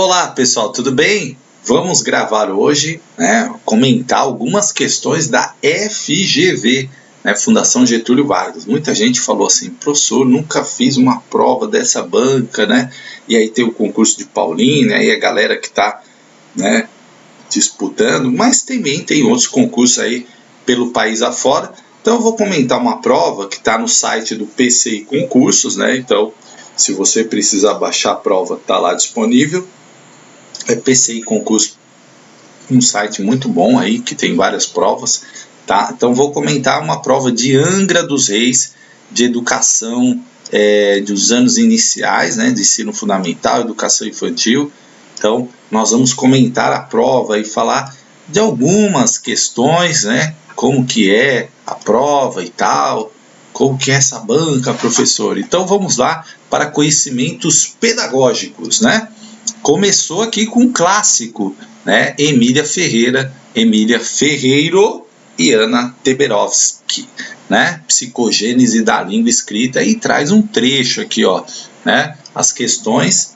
Olá pessoal, tudo bem? Vamos gravar hoje, comentar algumas questões da FGV, Fundação Getúlio Vargas. Muita gente falou assim, professor, nunca fiz uma prova dessa banca, E aí tem o concurso de Paulínia, aí a galera que está, disputando, mas também tem outros concursos aí pelo país afora. Então eu vou comentar uma prova que está no site do PCI Concursos, Então, se você precisar baixar a prova, está lá disponível. É PCI Concurso, um site muito bom aí, que tem várias provas, tá? Então vou comentar uma prova de Angra dos Reis, de educação dos anos iniciais, de ensino fundamental, educação infantil. Então nós vamos comentar a prova e falar de algumas questões, como que é a prova e tal, como que é essa banca, professor. Então vamos lá para conhecimentos pedagógicos, Começou aqui com um clássico, Emília Ferreiro e Ana Teberovsky, Psicogênese da língua escrita, e traz um trecho aqui, As questões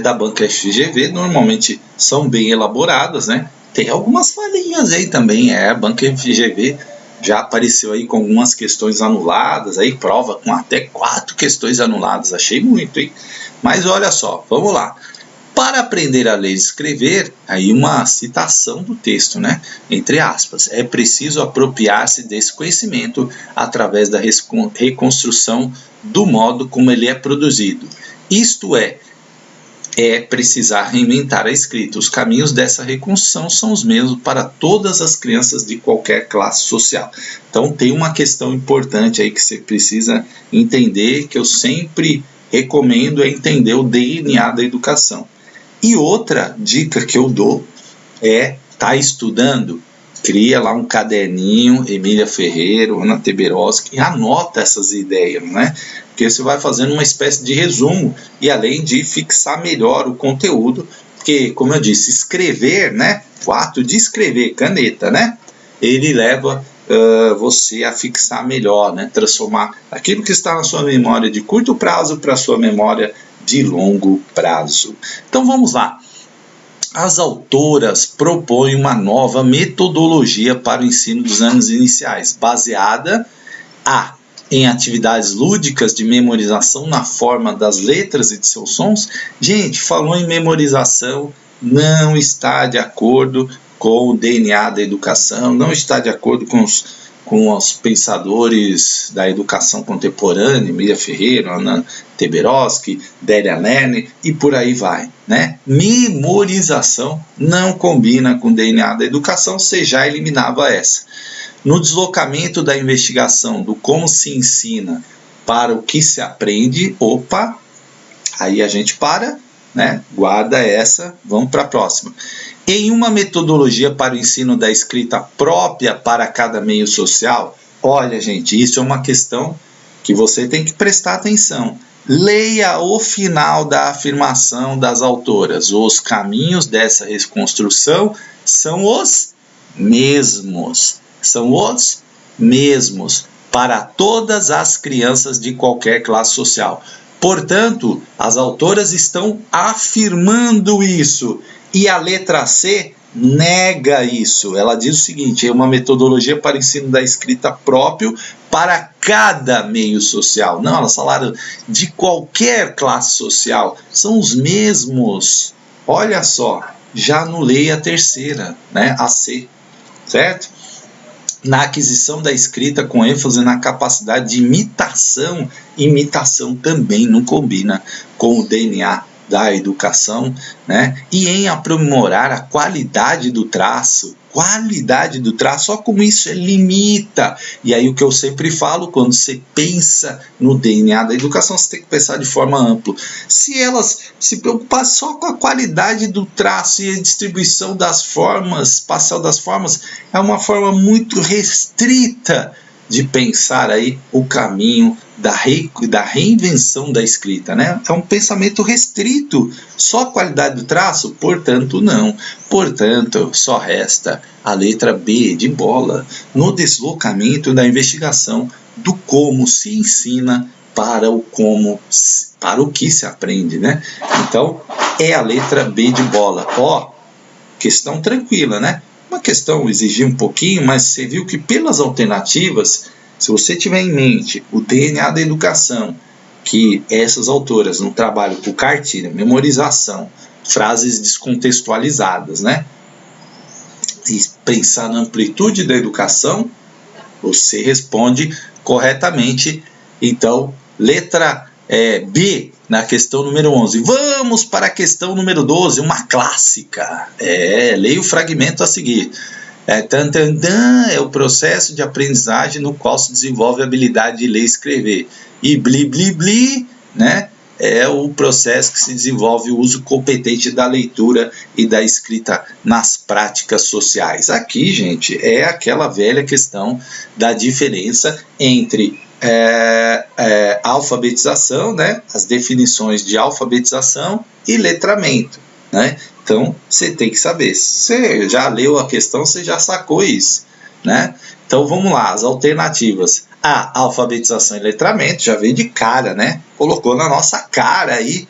da banca FGV normalmente são bem elaboradas, Tem algumas falhinhas aí também, a banca FGV já apareceu aí com algumas questões anuladas, aí prova com até 4 questões anuladas, achei muito, hein? Mas olha só, vamos lá. Para aprender a ler e escrever, aí uma citação do texto, Entre aspas, é preciso apropriar-se desse conhecimento através da reconstrução do modo como ele é produzido. Isto é precisar reinventar a escrita. Os caminhos dessa reconstrução são os mesmos para todas as crianças de qualquer classe social. Então tem uma questão importante aí que você precisa entender, que eu sempre recomendo, é entender o DNA da educação. E outra dica que eu dou tá estudando, cria lá um caderninho, Emília Ferreiro, Ana Teberovsky, e anota essas ideias, Porque você vai fazendo uma espécie de resumo, e além de fixar melhor o conteúdo, porque, como eu disse, escrever, o ato de escrever, caneta, ele leva você a fixar melhor, transformar aquilo que está na sua memória de curto prazo para a sua memória de longo prazo. Então vamos lá. As autoras propõem uma nova metodologia para o ensino dos anos iniciais, baseada em atividades lúdicas de memorização na forma das letras e de seus sons. Gente, falou em memorização, não está de acordo com o DNA da educação, não está de acordo com os pensadores da educação contemporânea, Emília Ferreiro, Ana Teberovsky, Délia Lerner, e por aí vai, Memorização não combina com o DNA da educação, você já eliminava essa. No deslocamento da investigação do como se ensina para o que se aprende, aí a gente para, guarda essa, vamos para a próxima. Em uma metodologia para o ensino da escrita própria para cada meio social, olha, gente, isso é uma questão que você tem que prestar atenção. Leia o final da afirmação das autoras. Os caminhos dessa reconstrução são os mesmos. São os mesmos para todas as crianças de qualquer classe social. Portanto, as autoras estão afirmando isso. E a letra C nega isso. Ela diz o seguinte, é uma metodologia para o ensino da escrita próprio para cada meio social. Não, elas falaram de qualquer classe social. São os mesmos. Olha só, já anulei a terceira, a C, certo? Na aquisição da escrita com ênfase na capacidade de imitação. Imitação também não combina com o DNA da educação, E em aprimorar a qualidade do traço, olha como isso limita. E aí o que eu sempre falo, quando você pensa no DNA da educação, você tem que pensar de forma ampla. Se elas se preocupassem só com a qualidade do traço e a distribuição das formas, espacial das formas, é uma forma muito restrita de pensar aí o caminho da reinvenção da escrita, É um pensamento restrito, só a qualidade do traço, portanto não. Portanto, só resta a letra B de bola, no deslocamento da investigação do como se ensina para o que se aprende, Então, é a letra B de bola. Ó, questão tranquila, né? Uma questão exigiu um pouquinho, mas você viu que pelas alternativas, se você tiver em mente o DNA da educação, que essas autoras não trabalham com cartilha, memorização, frases descontextualizadas, né? E pensar na amplitude da educação, você responde corretamente. Então, letra B na questão número 11. Vamos para a questão número 12, uma clássica. Leia o fragmento a seguir. É o processo de aprendizagem no qual se desenvolve a habilidade de ler e escrever. E bli, bli, bli, né? É o processo que se desenvolve o uso competente da leitura e da escrita nas práticas sociais. Aqui, gente, é aquela velha questão da diferença entre alfabetização, né? As definições de alfabetização e letramento, né? Então, você tem que saber. Você já leu a questão, você já sacou isso, né? Então, vamos lá, as alternativas. A alfabetização e letramento já veio de cara, né? Colocou na nossa cara aí,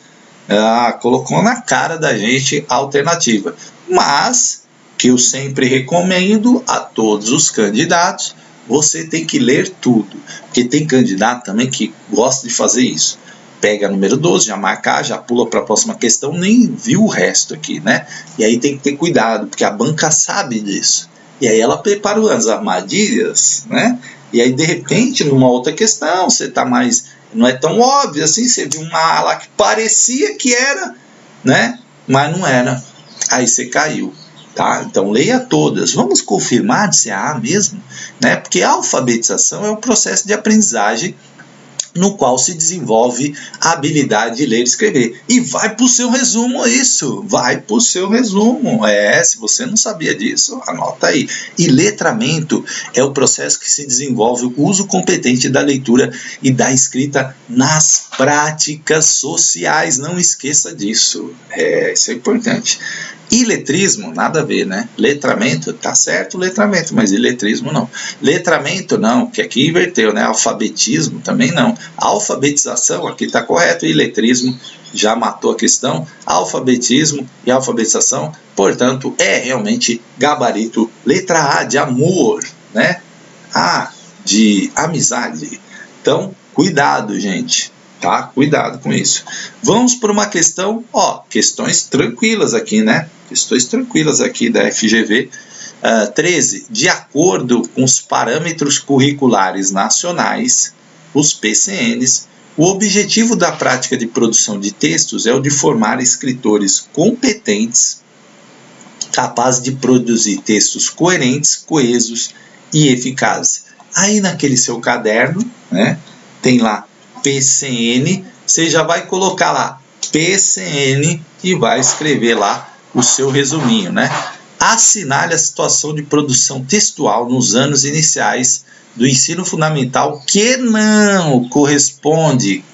colocou na cara da gente a alternativa. Mas, que eu sempre recomendo a todos os candidatos, você tem que ler tudo. Porque tem candidato também que gosta de fazer isso. Pega a número 12, já marca, já pula para a próxima questão, nem viu o resto aqui, né? E aí tem que ter cuidado, porque a banca sabe disso. E aí ela prepara as armadilhas, né? E aí, de repente, numa outra questão, você está mais... Não é tão óbvio assim, você viu uma lá que parecia que era, né? Mas não era. Aí você caiu, tá? Então, leia todas. Vamos confirmar se é A mesmo, né? Porque a alfabetização é um processo de aprendizagem no qual se desenvolve a habilidade de ler e escrever. E vai para o seu resumo isso, vai para o seu resumo. Se você não sabia disso, anota aí. E letramento é o processo que se desenvolve o uso competente da leitura e da escrita nas práticas sociais. Não esqueça disso, isso é importante. Iletrismo, nada a ver, né? Letramento, tá certo letramento, mas iletrismo não. Letramento não, que aqui inverteu, né? Alfabetismo também não. Alfabetização, aqui está correto, iletrismo já matou a questão. Alfabetismo e alfabetização, portanto, é realmente gabarito. Letra A de amor, né? A de amizade. Então, cuidado, gente. Tá? Cuidado com isso. Vamos para uma questão, questões tranquilas aqui, né? Questões tranquilas aqui da FGV. 13. De acordo com os parâmetros curriculares nacionais, os PCNs, o objetivo da prática de produção de textos é o de formar escritores competentes, capazes de produzir textos coerentes, coesos e eficazes. Aí naquele seu caderno, né, tem lá PCN, você já vai colocar lá PCN e vai escrever lá o seu resuminho, né? Assinale a situação de produção textual nos anos iniciais do ensino fundamental que não corresponde,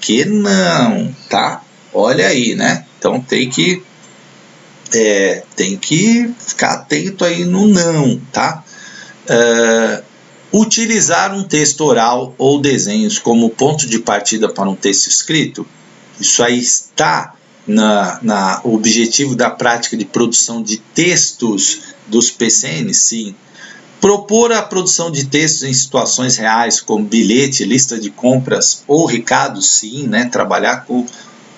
tá? Olha aí, né? Então tem que ficar atento aí no não, tá? Utilizar um texto oral ou desenhos como ponto de partida para um texto escrito, isso aí está na objetivo da prática de produção de textos dos PCNs, sim. Propor a produção de textos em situações reais, como bilhete, lista de compras ou recados, sim, né? Trabalhar com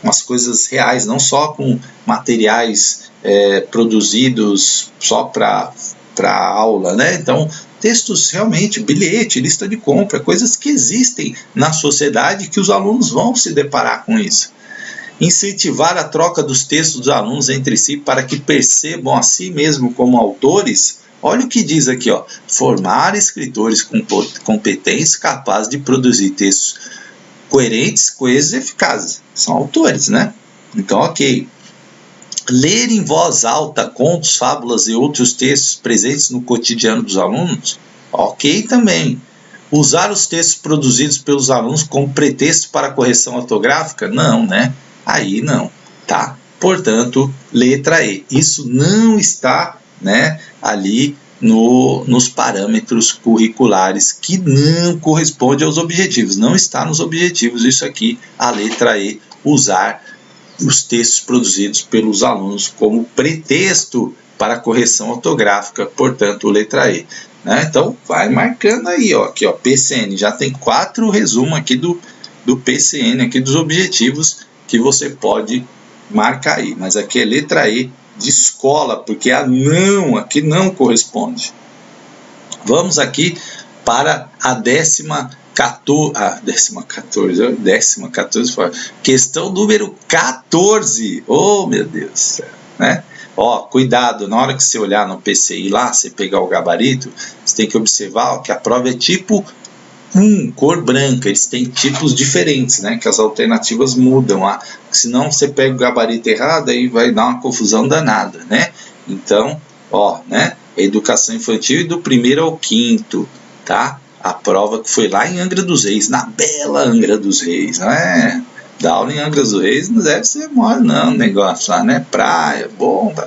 as coisas reais, não só com materiais produzidos só para aula, né? Então, textos realmente, bilhete, lista de compra, coisas que existem na sociedade que os alunos vão se deparar com isso. Incentivar a troca dos textos dos alunos entre si para que percebam a si mesmo como autores. Olha o que diz aqui, formar escritores com competência capazes de produzir textos coerentes, coesos e eficazes. São autores, né? Então, ok. Ler em voz alta contos, fábulas e outros textos presentes no cotidiano dos alunos, ok também. Usar os textos produzidos pelos alunos como pretexto para correção ortográfica? Não, né? Aí não, tá? Portanto, letra E. Isso não está, né, ali nos parâmetros curriculares, que não corresponde aos objetivos. Não está nos objetivos isso aqui, a letra E, usar os textos produzidos pelos alunos como pretexto para a correção ortográfica, portanto, letra E. Né? Então, vai marcando aí, ó, aqui, ó, PCN, já tem 4 resumos aqui do PCN, aqui dos objetivos que você pode marcar aí, mas aqui é letra E de escola, porque a não, aqui não corresponde. Vamos aqui para a décima 14, questão número 14. Oh, meu Deus do céu, né? Ó, cuidado, na hora que você olhar no PCI lá, você pegar o gabarito, você tem que observar ó, que a prova é tipo 1, cor branca, eles têm tipos diferentes, né? Que as alternativas mudam lá, senão você pega o gabarito errado, aí vai dar uma confusão danada, né? Então, ó, né? Educação infantil e do 1º ao 5º, tá? A prova que foi lá em Angra dos Reis, na bela Angra dos Reis, não é? Dar aula em Angra dos Reis não deve ser mole não, negócio lá, né? Praia, bomba.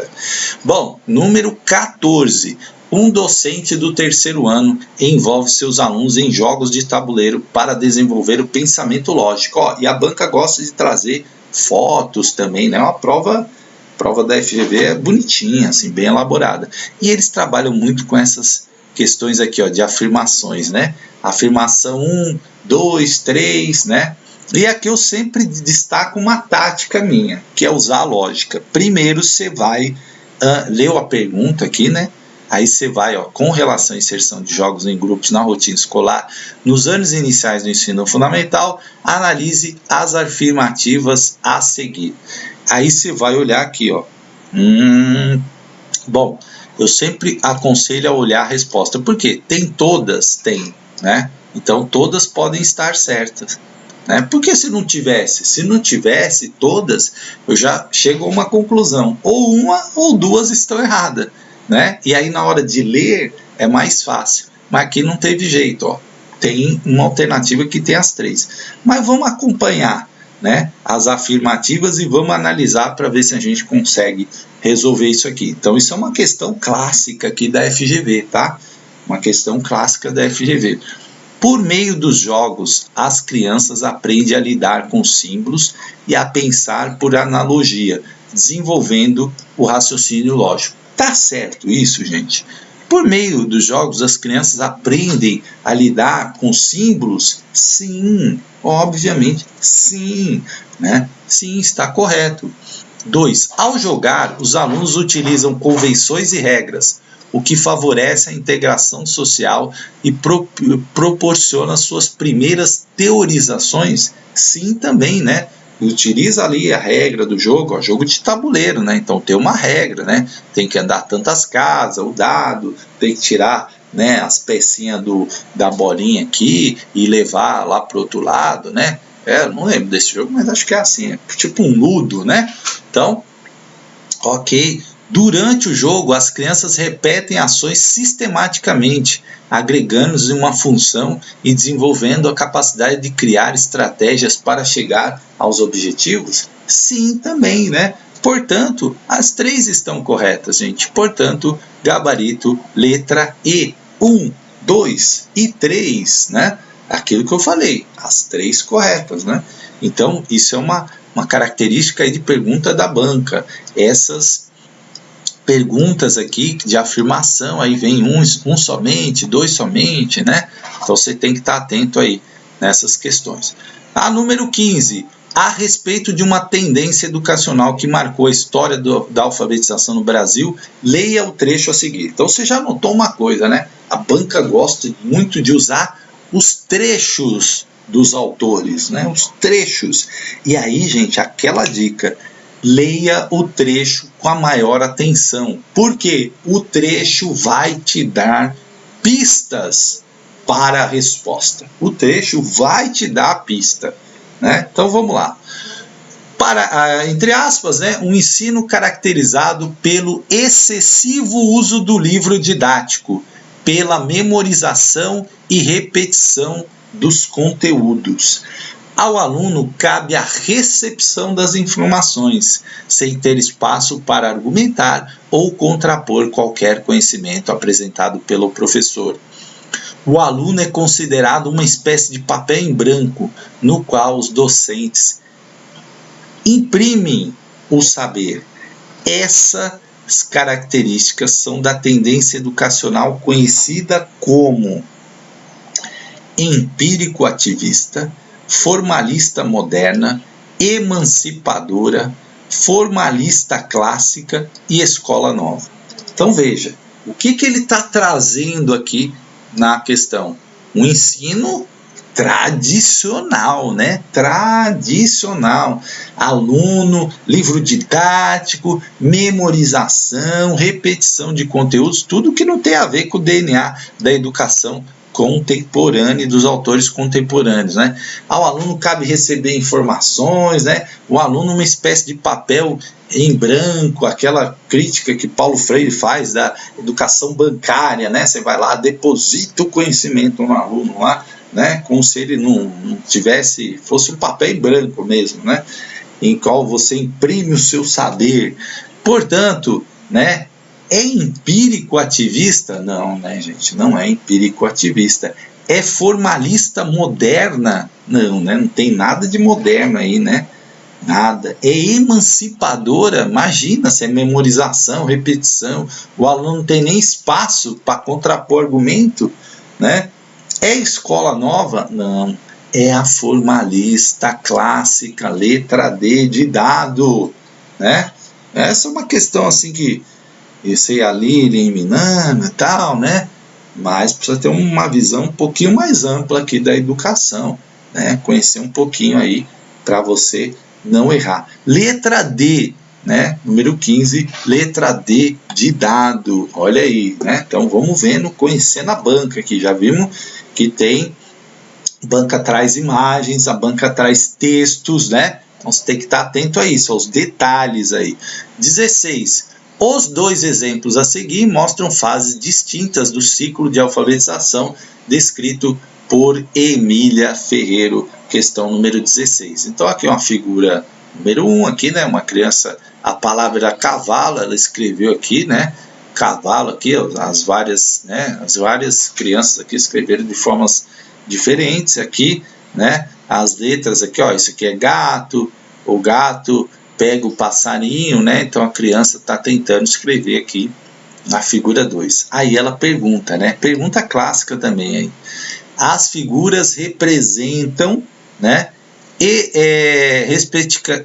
Bom, número 14. Um docente do 3º ano envolve seus alunos em jogos de tabuleiro para desenvolver o pensamento lógico. Ó, e a banca gosta de trazer fotos também, né? Uma prova da FGV é bonitinha, assim, bem elaborada. E eles trabalham muito com essas questões aqui, ó, de afirmações, né? Afirmação 1, 2, 3, né? E aqui eu sempre destaco uma tática minha, que é usar a lógica. Primeiro você vai ler a pergunta aqui, né? Aí você vai, ó, com relação à inserção de jogos em grupos na rotina escolar, nos anos iniciais do ensino fundamental, analise as afirmativas a seguir. Aí você vai olhar aqui, ó. Bom, eu sempre aconselho a olhar a resposta, porque tem todas, tem, né? Então todas podem estar certas. Né? Porque se não tivesse todas, eu já chego a uma conclusão, ou uma ou duas estão erradas, né? E aí na hora de ler é mais fácil, mas aqui não teve jeito, ó. Tem uma alternativa que tem as 3, mas vamos acompanhar, né, as afirmativas e vamos analisar para ver se a gente consegue resolver isso aqui. Então isso é uma questão clássica aqui da FGV, tá? Uma questão clássica da FGV. Por meio dos jogos, as crianças aprendem a lidar com símbolos e a pensar por analogia, desenvolvendo o raciocínio lógico. Tá certo isso, gente? Por meio dos jogos, as crianças aprendem a lidar com símbolos? Sim, obviamente, sim, né? Sim, está correto. 2. Ao jogar, os alunos utilizam convenções e regras, o que favorece a integração social e proporciona suas primeiras teorizações? Sim, também, né? Utiliza ali a regra do jogo, ó, jogo de tabuleiro, né? Então tem uma regra, né? Tem que andar tantas casas, o dado, tem que tirar, né, as pecinhas da bolinha aqui e levar lá para o outro lado, né? Eu não lembro desse jogo, mas acho que é assim, é tipo um ludo, né? Então, ok. Durante o jogo, as crianças repetem ações sistematicamente, agregando-lhes uma função e desenvolvendo a capacidade de criar estratégias para chegar aos objetivos? Sim, também, né? Portanto, as 3 estão corretas, gente. Portanto, gabarito, letra E. 1, 2 e 3, né? Aquilo que eu falei, as 3 corretas, né? Então, isso é uma característica aí de pergunta da banca. Essas perguntas aqui de afirmação, aí vem um somente, 2 somente, né? Então você tem que estar atento aí nessas questões. A número 15, a respeito de uma tendência educacional que marcou a história da alfabetização no Brasil, leia o trecho a seguir. Então você já notou uma coisa, né? A banca gosta muito de usar os trechos dos autores, né? Os trechos. E aí, gente, aquela dica: leia o trecho com a maior atenção, porque o trecho vai te dar pistas para a resposta. O trecho vai te dar a pista, né? Então vamos lá. Para, entre aspas, né, um ensino caracterizado pelo excessivo uso do livro didático, pela memorização e repetição dos conteúdos. Ao aluno cabe a recepção das informações, sem ter espaço para argumentar ou contrapor qualquer conhecimento apresentado pelo professor. O aluno é considerado uma espécie de papel em branco, no qual os docentes imprimem o saber. Essas características são da tendência educacional conhecida como empírico-ativista, formalista moderna, emancipadora, formalista clássica e escola nova. Então veja, o que ele está trazendo aqui na questão? Um ensino tradicional, né? Tradicional. Aluno, livro didático, memorização, repetição de conteúdos, tudo que não tem a ver com o DNA da educação contemporânea e dos autores contemporâneos, né? Ao aluno cabe receber informações, né? O aluno uma espécie de papel em branco, aquela crítica que Paulo Freire faz da educação bancária, né? Você vai lá, deposita o conhecimento no aluno lá, né? Como se ele não tivesse, fosse um papel em branco mesmo, né? Em qual você imprime o seu saber. Portanto, né? É empírico-ativista? Não, né, gente? Não é empírico-ativista. É formalista moderna? Não, né? Não tem nada de moderno aí, né? Nada. É emancipadora? Imagina se é memorização, repetição. O aluno não tem nem espaço para contrapor argumento, né? É escola nova? Não. É a formalista clássica, letra D de dado, né? Essa é uma questão assim que esse aí ali eliminando e tal, né? Mas precisa ter uma visão um pouquinho mais ampla aqui da educação, né? Conhecer um pouquinho aí para você não errar. Letra D, né? Número 15, letra D de dado. Olha aí, né? Então vamos vendo, conhecendo a banca aqui. Já vimos que tem banca traz imagens, a banca traz textos, né? Então você tem que estar atento a isso, aos detalhes aí. 16. Os dois exemplos a seguir mostram fases distintas do ciclo de alfabetização descrito por Emília Ferreiro, questão número 16. Então aqui é uma figura número 1, aqui, né, uma criança, a palavra cavalo, ela escreveu aqui, né, cavalo aqui, as várias crianças aqui escreveram de formas diferentes aqui, né, as letras aqui, ó, isso aqui é gato, o gato pega o passarinho, né? Então a criança está tentando escrever aqui na figura 2. Aí ela pergunta, né? Pergunta clássica também aí. As figuras representam, né?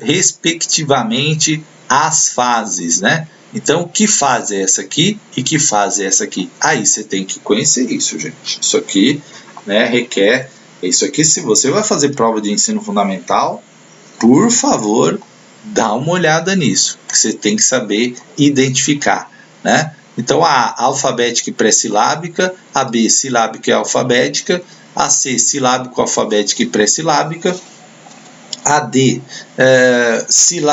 Respectivamente as fases, né? Então, que fase é essa aqui e que fase é essa aqui? Aí você tem que conhecer isso, gente. Isso aqui, né, requer... Isso aqui, se você vai fazer prova de ensino fundamental, por favor, dá uma olhada nisso, que você tem que saber identificar, né? Então, a alfabética e pré-silábica, a B silábica e alfabética, a C silábico-alfabética e pré-silábica, a D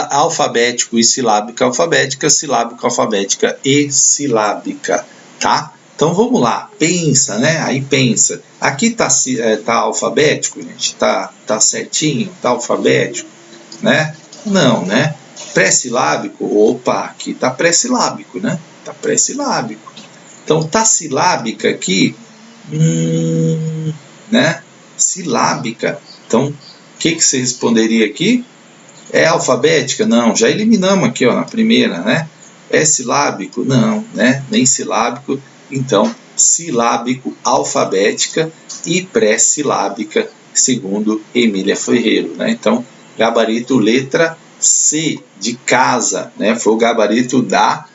alfabético e silábica-alfabética, silábico-alfabética e silábica, tá? Então vamos lá, pensa, né? Aí pensa. Aqui tá alfabético, gente? Tá certinho? Tá alfabético, né? Não, né? Pré-silábico, opa, aqui tá pré-silábico, né? Tá pré-silábico. Então tá silábica aqui, né? Silábica. Então, o que você responderia aqui? É alfabética? Não, já eliminamos aqui, ó, na primeira, né? É silábico? Não, né? Nem silábico. Então, silábico, alfabética e pré-silábica, segundo Emília Ferreiro, né? Então, gabarito letra C, de casa, né? Foi o gabarito da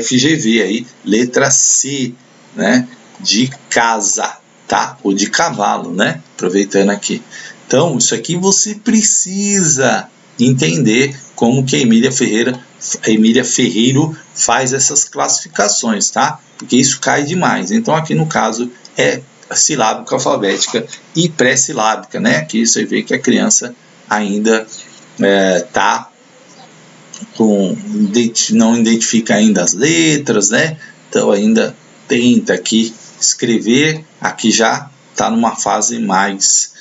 FGV aí, letra C, né? De casa, tá? Ou de cavalo, né? Aproveitando aqui. Então, isso aqui você precisa entender como que a Emília Ferreiro faz essas classificações, tá? Porque isso cai demais. Então, aqui no caso, é silábica, alfabética e pré-silábica, né? Aqui você vê que a criança ainda não identifica ainda as letras, né? Então, ainda tenta aqui escrever. Aqui já está numa fase mais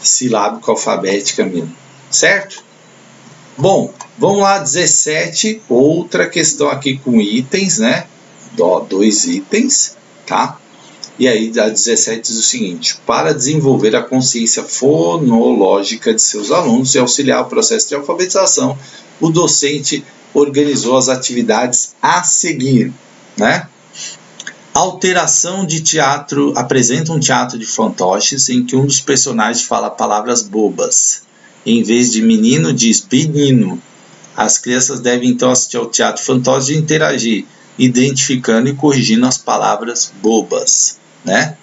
silábico-alfabética mesmo, certo? Bom, vamos lá, 17, outra questão aqui com itens, né? 2 itens, tá? E aí a 17 diz o seguinte: para desenvolver a consciência fonológica de seus alunos e auxiliar o processo de alfabetização, o docente organizou as atividades a seguir, né? Alteração de teatro, apresenta um teatro de fantoches em que um dos personagens fala palavras bobas. Em vez de menino, diz menino. As crianças devem então assistir ao teatro fantoche e interagir, identificando e corrigindo as palavras bobas, né?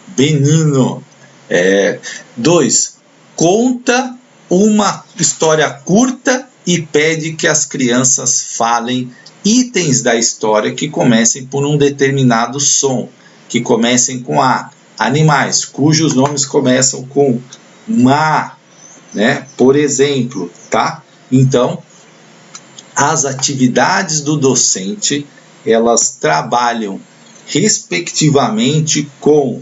Benino. 2. Conta uma história curta e pede que as crianças falem itens da história que comecem por um determinado som, que comecem com A. Animais cujos nomes começam com ma, né? Por exemplo, tá? Então, as atividades do docente, elas trabalham respectivamente com,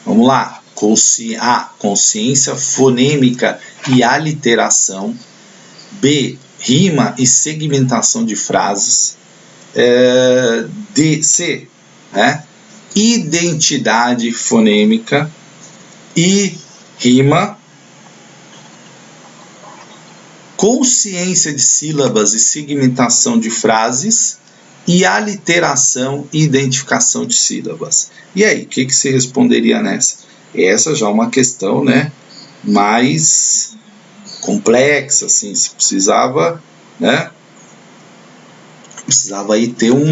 vamos lá, consciência fonêmica e aliteração, B, rima e segmentação de frases, C, né, identidade fonêmica e rima, consciência de sílabas e segmentação de frases e aliteração e identificação de sílabas. E aí, o que você responderia nessa? Essa já é uma questão, né, mais complexa, assim, se precisava, né, precisava aí ter um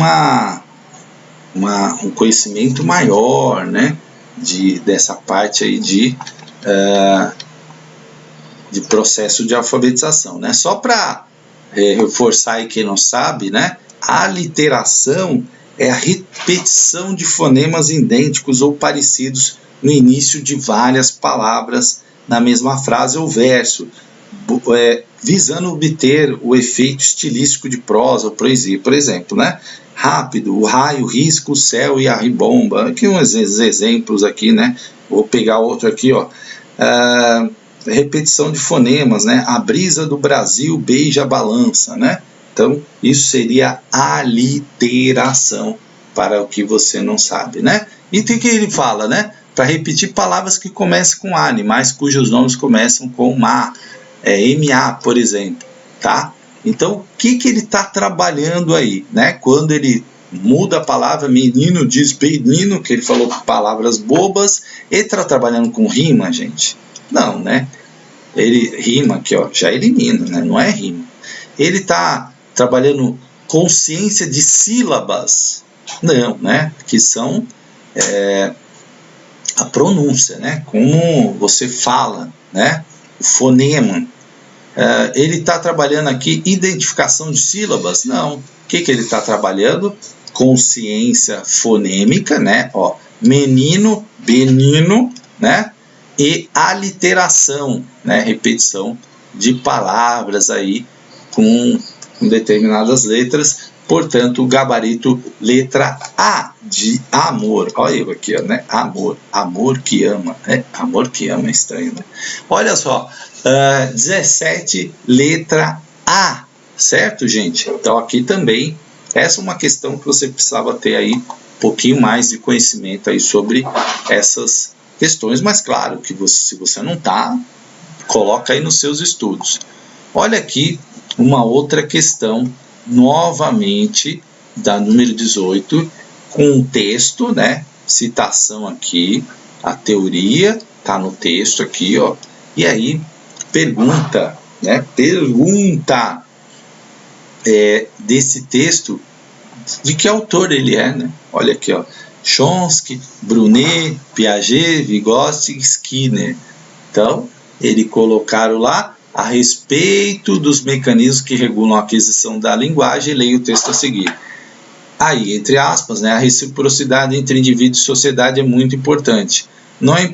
conhecimento maior, né, dessa parte aí de processo de alfabetização, né? Só para reforçar aí quem não sabe, né? A aliteração é a repetição de fonemas idênticos ou parecidos no início de várias palavras na mesma frase ou verso, visando obter o efeito estilístico de prosa ou poesia. Por exemplo, né? Rápido, o raio, o risco, o céu e a ribomba. Aqui uns exemplos aqui, né? Vou pegar outro aqui, ó. Repetição de fonemas, né? A brisa do Brasil beija a balança, né? Então, isso seria aliteração, para o que você não sabe, né? E tem que ele fala, né? Para repetir palavras que comecem com A, animais cujos nomes começam com MA, MA, por exemplo, tá? Então, o que ele está trabalhando aí, né? Quando ele muda a palavra menino, diz menino, que ele falou palavras bobas, ele está trabalhando com rima, gente? Não, né? Ele rima aqui, ó, já elimina, né? Não é rima. Ele está trabalhando consciência de sílabas? Não, né? Que são a pronúncia, né? Como você fala, né? O fonema. Ele está trabalhando aqui identificação de sílabas? Não. O que ele está trabalhando? Consciência fonêmica, né? Ó, menino, benino, né? E aliteração, né? Repetição de palavras aí com determinadas letras. Portanto, o gabarito letra A de amor. Olha eu aqui, né? Amor, amor que ama. Amor que ama é estranho, né? Olha só, 17, letra A, certo, gente? Então, aqui também, essa é uma questão que você precisava ter aí um pouquinho mais de conhecimento aí sobre essas questões, mas claro que se você não está, coloca aí nos seus estudos. Olha aqui uma outra questão, novamente, da número 18, com um texto, né? Citação aqui, a teoria está no texto aqui, ó. E aí, pergunta, né? Pergunta desse texto, de que autor ele é, né? Olha aqui, ó. Chomsky, Brunet, Piaget, Vygotsky, Skinner. Então, ele colocaram lá a respeito dos mecanismos que regulam a aquisição da linguagem, e leia o texto a seguir. Aí, entre aspas, né, a reciprocidade entre indivíduo e sociedade é muito importante. Não é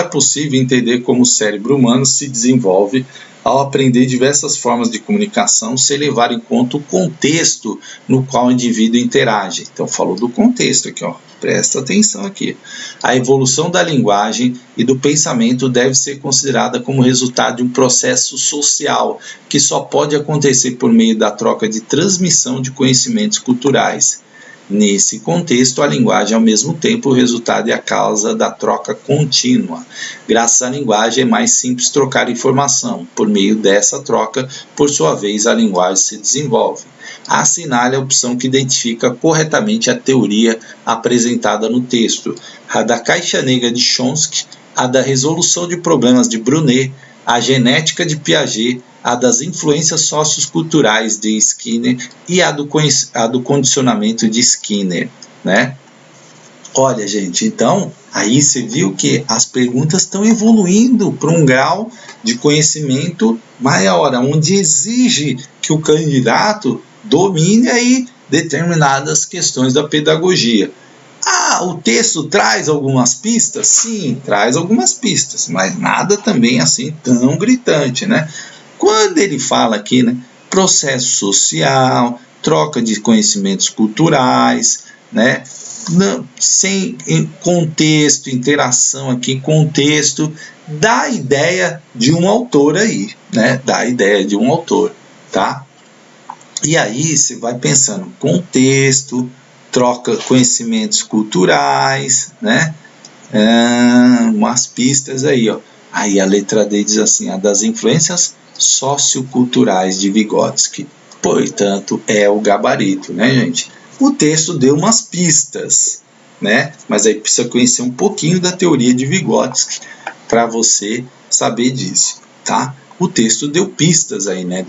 possível entender como o cérebro humano se desenvolve ao aprender diversas formas de comunicação sem levar em conta o contexto no qual o indivíduo interage. Então, falou do contexto aqui, ó. Presta atenção aqui. A evolução da linguagem e do pensamento deve ser considerada como resultado de um processo social que só pode acontecer por meio da troca de transmissão de conhecimentos culturais. Nesse contexto, a linguagem é ao mesmo tempo o resultado e a causa da troca contínua. Graças à linguagem é mais simples trocar informação. Por meio dessa troca, por sua vez, a linguagem se desenvolve. Assinale a opção que identifica corretamente a teoria apresentada no texto. A da caixa negra de Chomsky, a da resolução de problemas de Brunet, a genética de Piaget, a das influências socioculturais de Skinner e a do condicionamento de Skinner, né? Olha, gente, então, aí você viu que as perguntas estão evoluindo para um grau de conhecimento maior, onde exige que o candidato domine aí determinadas questões da pedagogia. O texto traz algumas pistas? Sim, traz algumas pistas, mas nada também assim tão gritante, né? Quando ele fala aqui, né, processo social, troca de conhecimentos culturais, né, sem contexto, interação aqui, contexto, dá a ideia de um autor aí, né? Dá a ideia de um autor, tá? E aí você vai pensando, contexto, troca conhecimentos culturais, né? Umas pistas aí, ó. Aí a letra D diz assim, a das influências socioculturais de Vygotsky. Portanto, é o gabarito, né, gente? O texto deu umas pistas, né? Mas aí precisa conhecer um pouquinho da teoria de Vygotsky para você saber disso, tá? O texto deu pistas aí, né?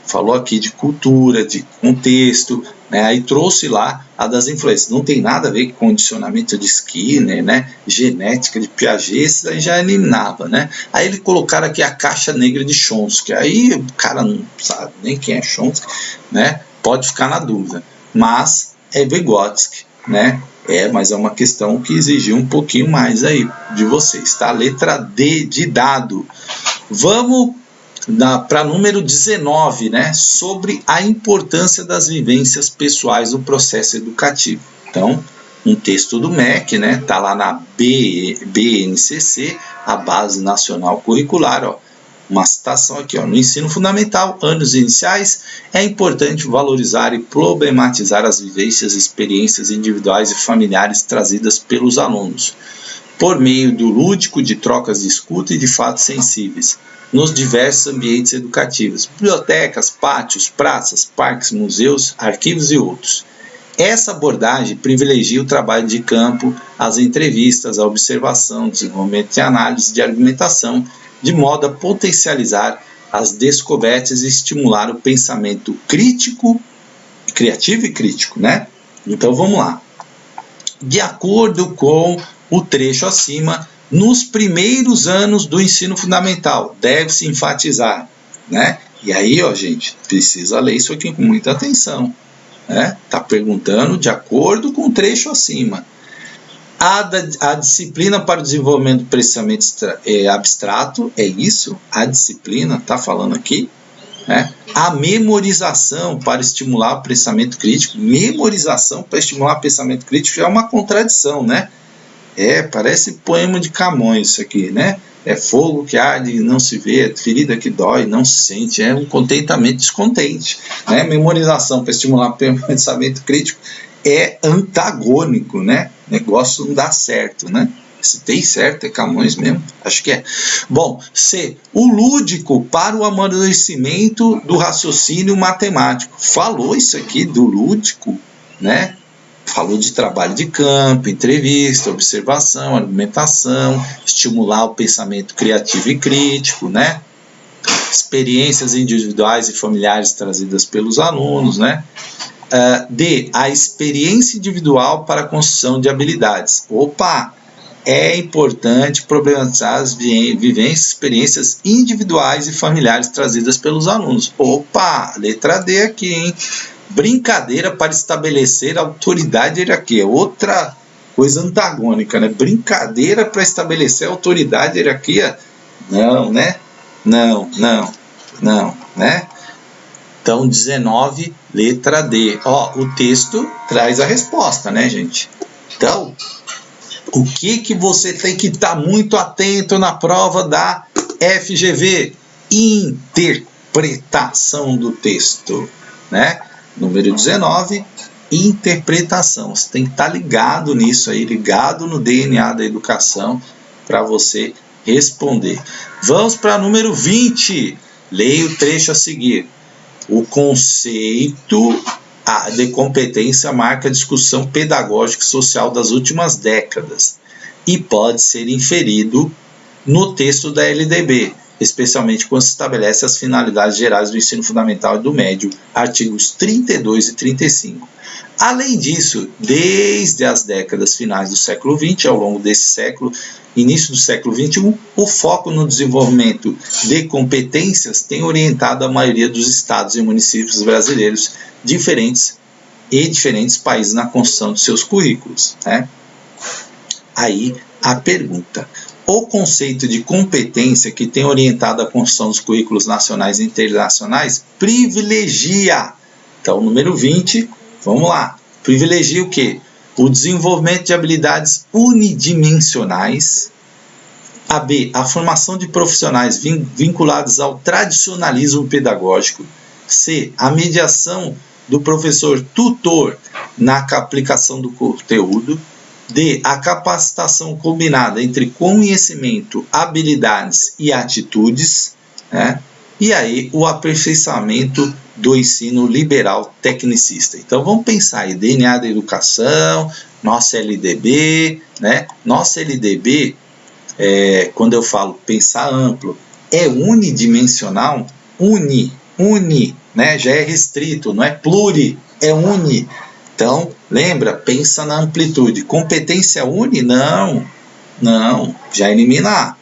Falou aqui de cultura, de contexto, né? Aí trouxe lá a das influências. Não tem nada a ver com condicionamento de Skinner, né? Genética de Piaget, isso aí já eliminava, né? Aí eles colocaram aqui a caixa negra de Chomsky. Aí o cara não sabe nem quem é Chomsky, né? Pode ficar na dúvida. Mas é Vygotsky, né? Mas é uma questão que exigiu um pouquinho mais aí de vocês, tá? Letra D de dado. Vamos para número 19, né? Sobre a importância das vivências pessoais no processo educativo. Então, um texto do MEC, né? Tá lá na BNCC, a Base Nacional Curricular, ó. Uma citação aqui, ó. No ensino fundamental, anos iniciais, é importante valorizar e problematizar as vivências e experiências individuais e familiares trazidas pelos alunos, por meio do lúdico de trocas de escuta e de fatos sensíveis, nos diversos ambientes educativos, bibliotecas, pátios, praças, parques, museus, arquivos e outros. Essa abordagem privilegia o trabalho de campo, as entrevistas, a observação, desenvolvimento e análise de argumentação, de modo a potencializar as descobertas e estimular o pensamento crítico, criativo e crítico, né? Então vamos lá. De acordo com o trecho acima, nos primeiros anos do ensino fundamental, deve-se enfatizar, né? E aí, ó, gente, precisa ler isso aqui com muita atenção, né? Tá perguntando de acordo com o trecho acima. A disciplina para o desenvolvimento do pensamento abstrato, é isso? A disciplina, está falando aqui, né? A memorização para estimular o pensamento crítico. Memorização para estimular o pensamento crítico é uma contradição, né? Parece poema de Camões isso aqui, né? É fogo que arde e não se vê, ferida que dói, não se sente. É um contentamento descontente, né? Memorização para estimular o pensamento crítico é antagônico, né? O negócio não dá certo, né? Se tem certo, é Camões mesmo? Acho que é. Bom, C. O lúdico para o amadurecimento do raciocínio matemático. Falou isso aqui do lúdico, né? Falou de trabalho de campo, entrevista, observação, argumentação, estimular o pensamento criativo e crítico, né? Experiências individuais e familiares trazidas pelos alunos, né? D. A experiência individual para a construção de habilidades. Opa! É importante problematizar as vivências, experiências individuais e familiares trazidas pelos alunos. Opa! Letra D aqui, hein? Brincadeira para estabelecer autoridade e hierarquia. Outra coisa antagônica, né? Brincadeira para estabelecer autoridade e hierarquia. Não, né? Não, né? Então, 19, letra D. Ó, o texto traz a resposta, né, gente? Então, o que você tem que estar muito atento na prova da FGV? Interpretação do texto, né? Número 19, interpretação. Você tem que estar ligado nisso aí, ligado no DNA da educação para você responder. Vamos para número 20. Leia o trecho a seguir. O conceito de competência marca a discussão pedagógica e social das últimas décadas e pode ser inferido no texto da LDB, especialmente quando se estabelece as finalidades gerais do ensino fundamental e do médio, artigos 32 e 35. Além disso, desde as décadas finais do século XX, ao longo desse século, início do século XXI, o foco no desenvolvimento de competências tem orientado a maioria dos estados e municípios brasileiros diferentes países na construção de seus currículos, né? Aí a pergunta: o conceito de competência que tem orientado a construção dos currículos nacionais e internacionais privilegia, então número 20, vamos lá, privilegia o quê? O desenvolvimento de habilidades unidimensionais, a formação de profissionais vinculados ao tradicionalismo pedagógico, C, a mediação do professor tutor na aplicação do conteúdo, D, a capacitação combinada entre conhecimento, habilidades e atitudes, né? E aí o aperfeiçoamento do ensino liberal tecnicista. Então vamos pensar aí, DNA da educação, nossa LDB, né? Nossa LDB, quando eu falo pensar amplo, é unidimensional, né? Já é restrito, não é pluri, é uni. Então, lembra, pensa na amplitude. Competência uni? Não, já elimina A.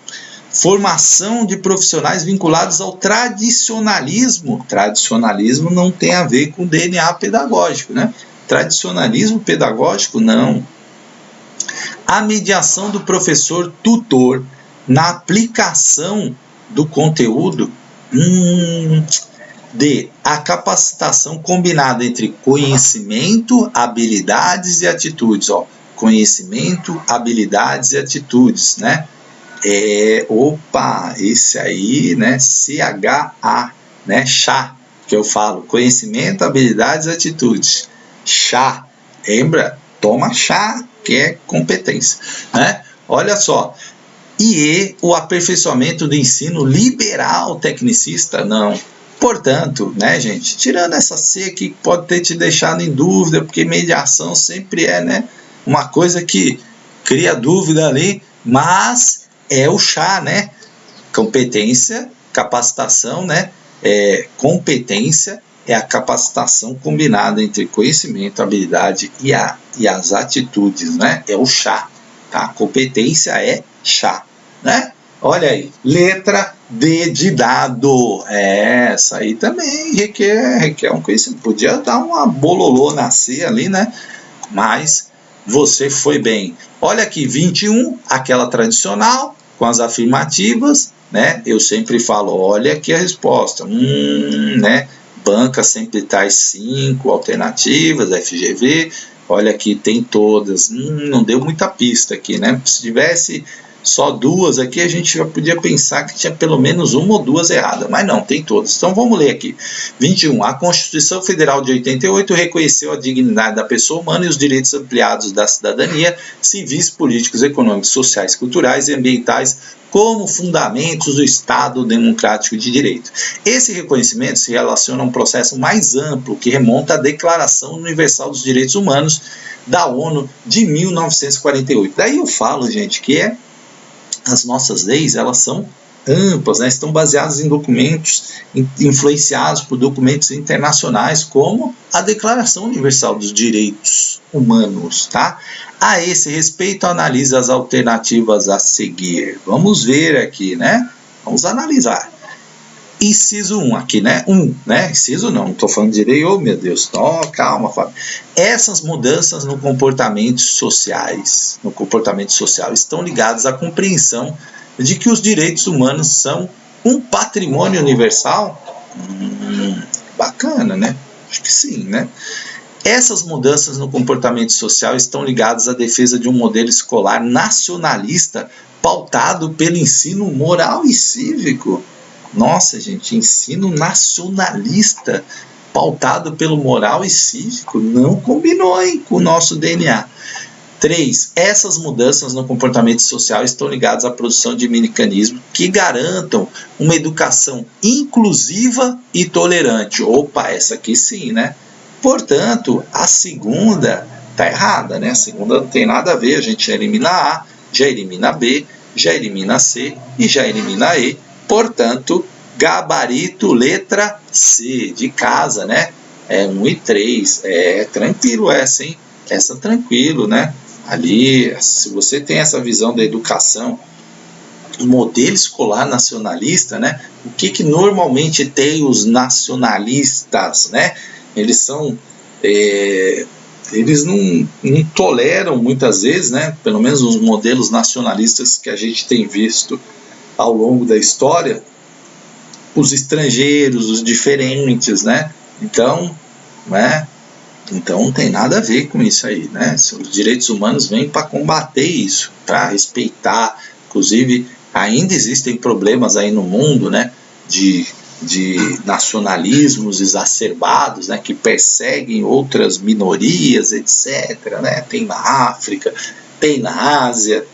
Formação de profissionais vinculados ao tradicionalismo. Tradicionalismo não tem a ver com DNA pedagógico, né? Tradicionalismo pedagógico, não. A mediação do professor tutor na aplicação do conteúdo. D, a capacitação combinada entre conhecimento, habilidades e atitudes. Conhecimento, habilidades e atitudes, né? Esse aí, né? CHA, né? Chá, que eu falo. Conhecimento, habilidades e atitudes. Chá, lembra? Toma chá, que é competência, né? Olha só. E o aperfeiçoamento do ensino liberal tecnicista? Não. Portanto, né, gente, tirando essa C que pode ter te deixado em dúvida, porque mediação sempre é, né, uma coisa que cria dúvida ali, mas é o chá, né? Competência, capacitação, né? Competência é a capacitação combinada entre conhecimento, habilidade e as atitudes, né? É o chá, tá? Competência é chá, né? Olha aí, letra D de dado. Essa aí também requer um conhecimento. Podia dar uma bololô na C ali, né? Mas você foi bem. Olha aqui, 21, aquela tradicional, com as afirmativas, né? Eu sempre falo, olha aqui a resposta. Né? Banca sempre traz 5 alternativas, FGV. Olha aqui, tem todas. Não deu muita pista aqui, né? Se tivesse só 2 aqui, a gente já podia pensar que tinha pelo menos 1 ou 2 erradas, mas não, tem todas. Então vamos ler aqui. 21. A Constituição Federal de 88 reconheceu a dignidade da pessoa humana e os direitos ampliados da cidadania, civis, políticos, econômicos, sociais, culturais e ambientais como fundamentos do Estado democrático de direito. Esse reconhecimento se relaciona a um processo mais amplo que remonta à Declaração Universal dos Direitos Humanos da ONU de 1948. Daí eu falo, gente, que as nossas leis, elas são amplas, né? Estão baseadas em documentos influenciados por documentos internacionais, como a Declaração Universal dos Direitos Humanos, tá? A esse respeito, analisa as alternativas a seguir. Vamos ver aqui, né? Vamos analisar. Inciso 1 aqui, né? Né? Inciso não estou falando de lei, oh meu Deus, calma, Fábio. Essas mudanças no comportamento social estão ligadas à compreensão de que os direitos humanos são um patrimônio universal? Bacana, né? Acho que sim, né? Essas mudanças no comportamento social estão ligadas à defesa de um modelo escolar nacionalista pautado pelo ensino moral e cívico. Nossa, gente, ensino nacionalista pautado pelo moral e cívico, não combinou, hein, com o nosso DNA. 3. Essas mudanças no comportamento social estão ligadas à produção de mecanismos que garantam uma educação inclusiva e tolerante. Opa, essa aqui sim, né? Portanto, a segunda está errada, né? A segunda não tem nada a ver, a gente já elimina A, já elimina B, já elimina C e já elimina E. Portanto, gabarito letra C, de casa, né? É 1 e 3, tranquilo essa, hein? Essa tranquilo, né? Ali, se você tem essa visão da educação, o modelo escolar nacionalista, né? O que normalmente tem os nacionalistas, né? Eles são, eles não toleram muitas vezes, né? Pelo menos os modelos nacionalistas que a gente tem visto ao longo da história, os estrangeiros, os diferentes, né? Então, né? Então não tem nada a ver com isso aí, né? Os direitos humanos vêm para combater isso, para respeitar. Inclusive, ainda existem problemas aí no mundo, né? De nacionalismos exacerbados, né? Que perseguem outras minorias, etc. Né? Tem na África, tem na Ásia,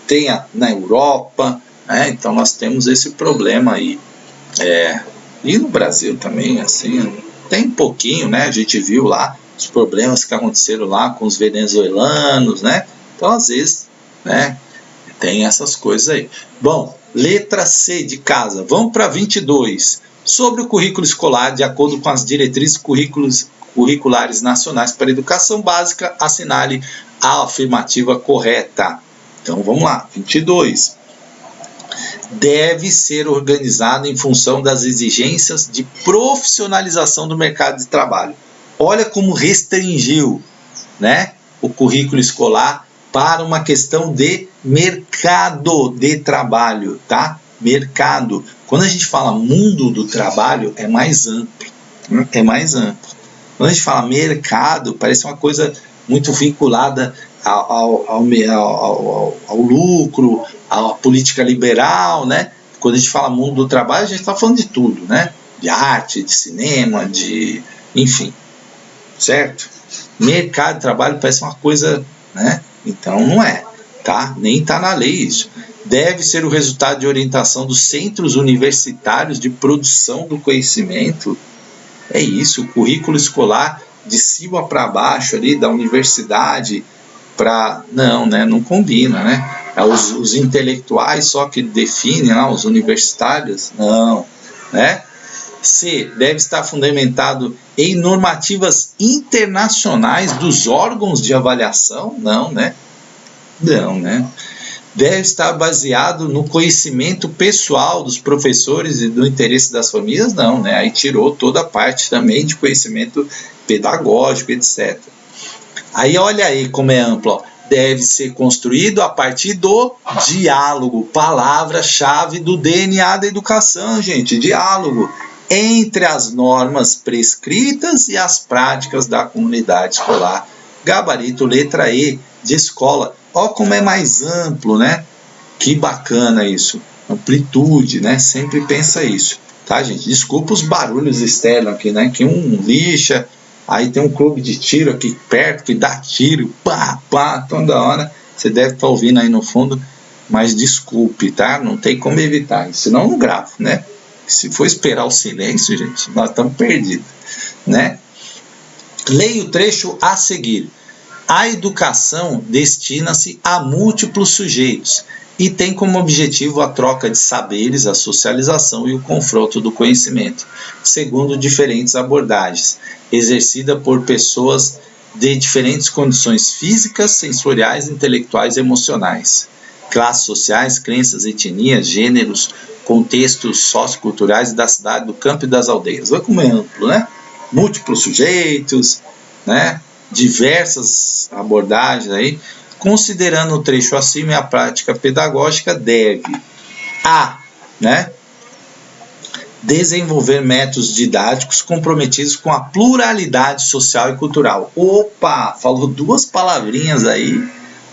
tem na Europa, né? Então nós temos esse problema aí. E no Brasil também, assim, tem um pouquinho, né? A gente viu lá os problemas que aconteceram lá com os venezuelanos, né? Então, às vezes, né, tem essas coisas aí. Bom, letra C de casa. Vamos para 22. Sobre o currículo escolar, de acordo com as diretrizes curriculares nacionais para a educação básica, assinale a afirmativa correta. Então, vamos lá. 22. Deve ser organizado em função das exigências de profissionalização do mercado de trabalho. Olha como restringiu, né, o currículo escolar para uma questão de mercado de trabalho, tá? Mercado. Quando a gente fala mundo do trabalho, é mais amplo. É mais amplo. Quando a gente fala mercado, parece uma coisa muito vinculada ao lucro, à política liberal, né? Quando a gente fala mundo do trabalho, a gente está falando de tudo, né? De arte, de cinema, enfim. Certo? Mercado de trabalho parece uma coisa, né? Então não é, tá? Nem está na lei isso. Deve ser o resultado de orientação dos centros universitários de produção do conhecimento. É isso, o currículo escolar de cima para baixo ali da universidade para... Não, né? Não combina, né? Os intelectuais só que definem lá, os universitários, não, né? C. Deve estar fundamentado em normativas internacionais dos órgãos de avaliação? Não, né? Não, né? Deve estar baseado no conhecimento pessoal dos professores e do interesse das famílias? Não, né? Aí tirou toda a parte também de conhecimento pedagógico, etc. Aí olha aí como é amplo, ó. Deve ser construído a partir do diálogo, palavra-chave do DNA da educação, gente, diálogo entre as normas prescritas e as práticas da comunidade escolar. Gabarito letra E de escola. Ó como é mais amplo, né? Que bacana isso. Amplitude, né? Sempre pensa isso, tá, gente? Desculpa os barulhos externos aqui, né? Que um lixa, aí tem um clube de tiro aqui perto que dá tiro, pá, pá, toda hora. Você deve estar ouvindo aí no fundo, mas desculpe, tá? Não tem como evitar, senão eu não gravo, né? Se for esperar o silêncio, gente, nós estamos perdidos, né? Leia o trecho a seguir. A educação destina-se a múltiplos sujeitos e tem como objetivo a troca de saberes, a socialização e o confronto do conhecimento, segundo diferentes abordagens, exercida por pessoas de diferentes condições físicas, sensoriais, intelectuais e emocionais, classes sociais, crenças, etnias, gêneros, contextos socioculturais da cidade, do campo e das aldeias. Olha como é amplo, né? Múltiplos sujeitos, né? Diversas abordagens aí. Considerando o trecho acima e a prática pedagógica, deve a, né, desenvolver métodos didáticos comprometidos com a pluralidade social e cultural. Opa, falou duas palavrinhas aí,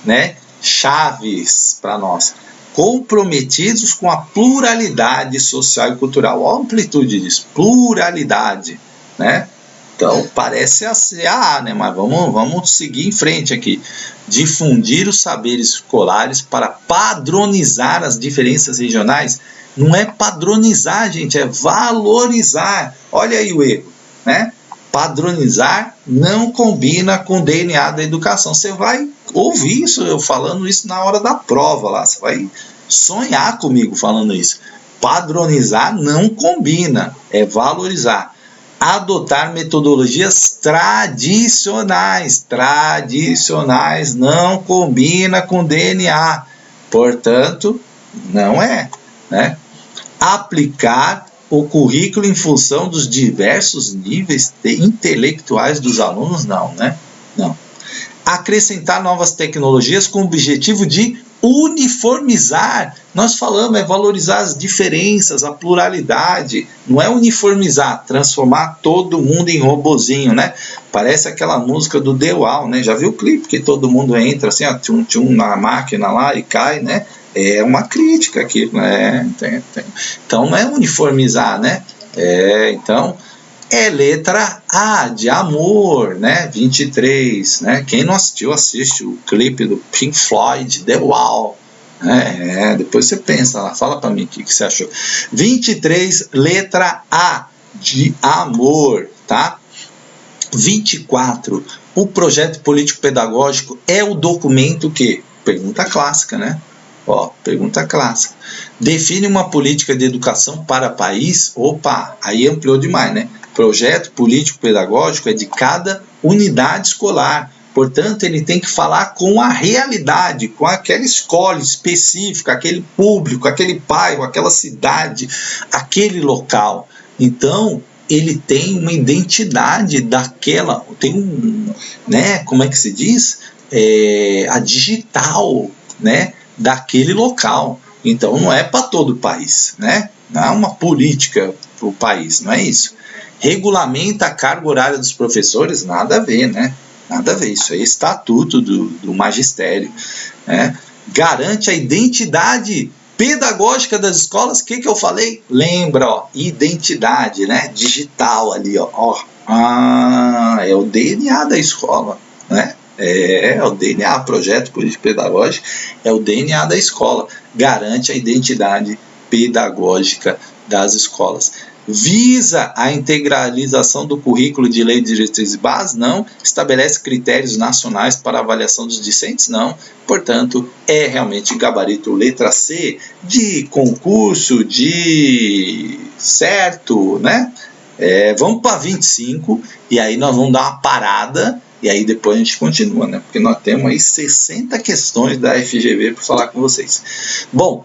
né, chaves para nós. Comprometidos com a pluralidade social e cultural. Olha a amplitude disso, pluralidade, né? Então, parece ser a A, né? Mas vamos seguir em frente aqui. Difundir os saberes escolares para padronizar as diferenças regionais. Não é padronizar, gente, é valorizar. Olha aí o erro, né? Padronizar não combina com o DNA da educação. Você vai ouvir isso, eu falando isso na hora da prova lá. Você vai sonhar comigo falando isso. Padronizar não combina, é valorizar. Adotar metodologias tradicionais não combina com DNA, portanto, não é, né? Aplicar o currículo em função dos diversos níveis intelectuais dos alunos, não, né? Não. Acrescentar novas tecnologias com o objetivo de uniformizar. Nós falamos, é valorizar as diferenças, a pluralidade. Não é uniformizar, transformar todo mundo em robozinho, né? Parece aquela música do The Wall, né? Já viu o clipe que todo mundo entra assim, ó, tchum, tchum, na máquina lá e cai, né? É uma crítica aqui, né? Então não é uniformizar, né? Então é letra A, de amor, né? 23, né? Quem não assistiu, assiste o clipe do Pink Floyd, The Wall. Depois você pensa lá, fala para mim o que você achou. 23, letra A, de amor, tá? 24, o projeto político-pedagógico é o documento que? Pergunta clássica, né? Pergunta clássica. Define uma política de educação para país. Opa, aí ampliou demais, né? Projeto político-pedagógico é de cada unidade escolar. Portanto, ele tem que falar com a realidade, com aquela escola específica, aquele público, aquele bairro, aquela cidade, aquele local. Então, ele tem uma identidade daquela, tem né, como é que se diz? A digital, né, daquele local. Então, não é para todo o país, né? Não é uma política para o país, não é isso. Regulamenta a carga horária dos professores, nada a ver, né? Nada a ver, isso aí é estatuto do magistério, né? Garante a identidade pedagógica das escolas. O que eu falei? Lembra, identidade, né? Digital ali, é o DNA da escola, né? É o DNA, projeto político pedagógico, é o DNA da escola. Garante a identidade pedagógica das escolas. Visa a integralização do currículo de lei de diretrizes e bases? Não. Estabelece critérios nacionais para avaliação dos discentes? Não. Portanto, é realmente gabarito letra C de concurso, de certo, né? Vamos para 25 e aí nós vamos dar uma parada e aí depois a gente continua, né? Porque nós temos aí 60 questões da FGV para falar com vocês. Bom,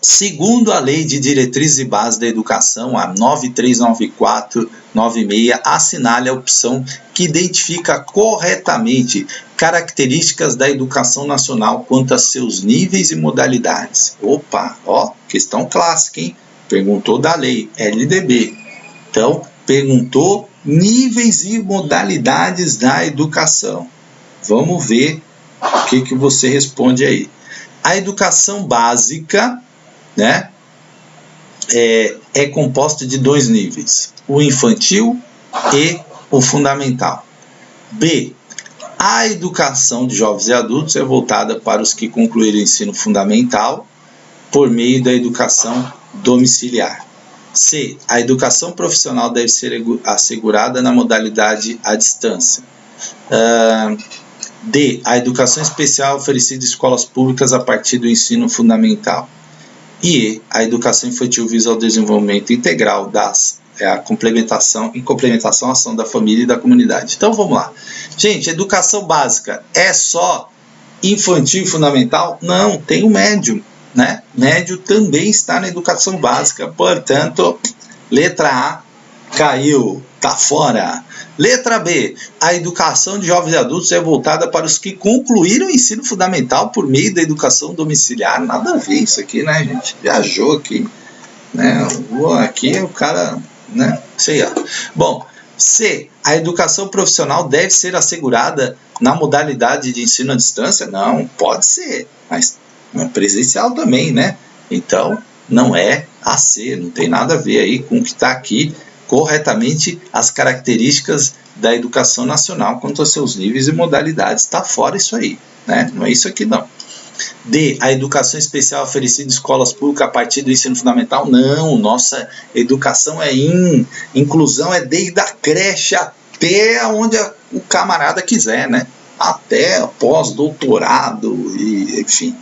segundo a Lei de Diretrizes e Bases da Educação, a 939496, assinale a opção que identifica corretamente características da educação nacional quanto a seus níveis e modalidades. Opa, questão clássica, hein? Perguntou da lei, LDB. Então, perguntou níveis e modalidades da educação. Vamos ver o que você responde aí. A educação básica, né, é composta de 2 níveis, o infantil e o fundamental. B, a educação de jovens e adultos é voltada para os que concluíram o ensino fundamental por meio da educação domiciliar. C, a educação profissional deve ser assegurada na modalidade à distância. D, a educação especial oferecida em escolas públicas a partir do ensino fundamental. E a educação infantil visa ao desenvolvimento integral a complementação à ação da família e da comunidade. Então vamos lá. Gente, educação básica é só infantil e fundamental? Não, tem o médio, né? Médio também está na educação básica, portanto, letra A caiu, tá fora. Letra B, a educação de jovens e adultos é voltada para os que concluíram o ensino fundamental por meio da educação domiciliar. Nada a ver isso aqui, né, gente? Viajou aqui, né? Aqui o cara, né? Sei lá. Bom, C, a educação profissional deve ser assegurada na modalidade de ensino à distância? Não, pode ser, mas presencial também, né? Então, não é a C, não tem nada a ver aí com o que está aqui corretamente as características da educação nacional quanto aos seus níveis e modalidades. Está fora isso aí, né? Não é isso aqui não. D. A educação especial oferecida em escolas públicas a partir do ensino fundamental? Não, nossa educação é inclusão é desde a creche até onde o camarada quiser, né? Até pós-doutorado e, enfim,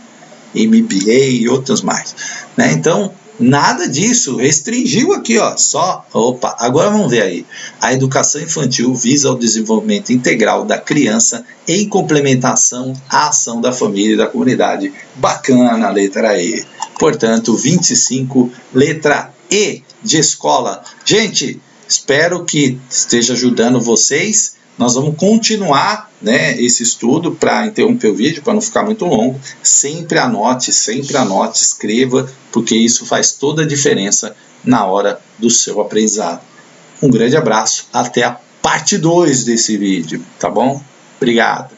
MBA e outros mais, né? Então, nada disso, restringiu aqui, ó, só, opa, agora vamos ver aí. A educação infantil visa o desenvolvimento integral da criança em complementação à ação da família e da comunidade. Bacana a letra E. Portanto, 25, letra E de escola. Gente, espero que esteja ajudando vocês. Nós vamos continuar, né, esse estudo para interromper o vídeo, para não ficar muito longo. Sempre anote, escreva, porque isso faz toda a diferença na hora do seu aprendizado. Um grande abraço, até a parte 2 desse vídeo, tá bom? Obrigado.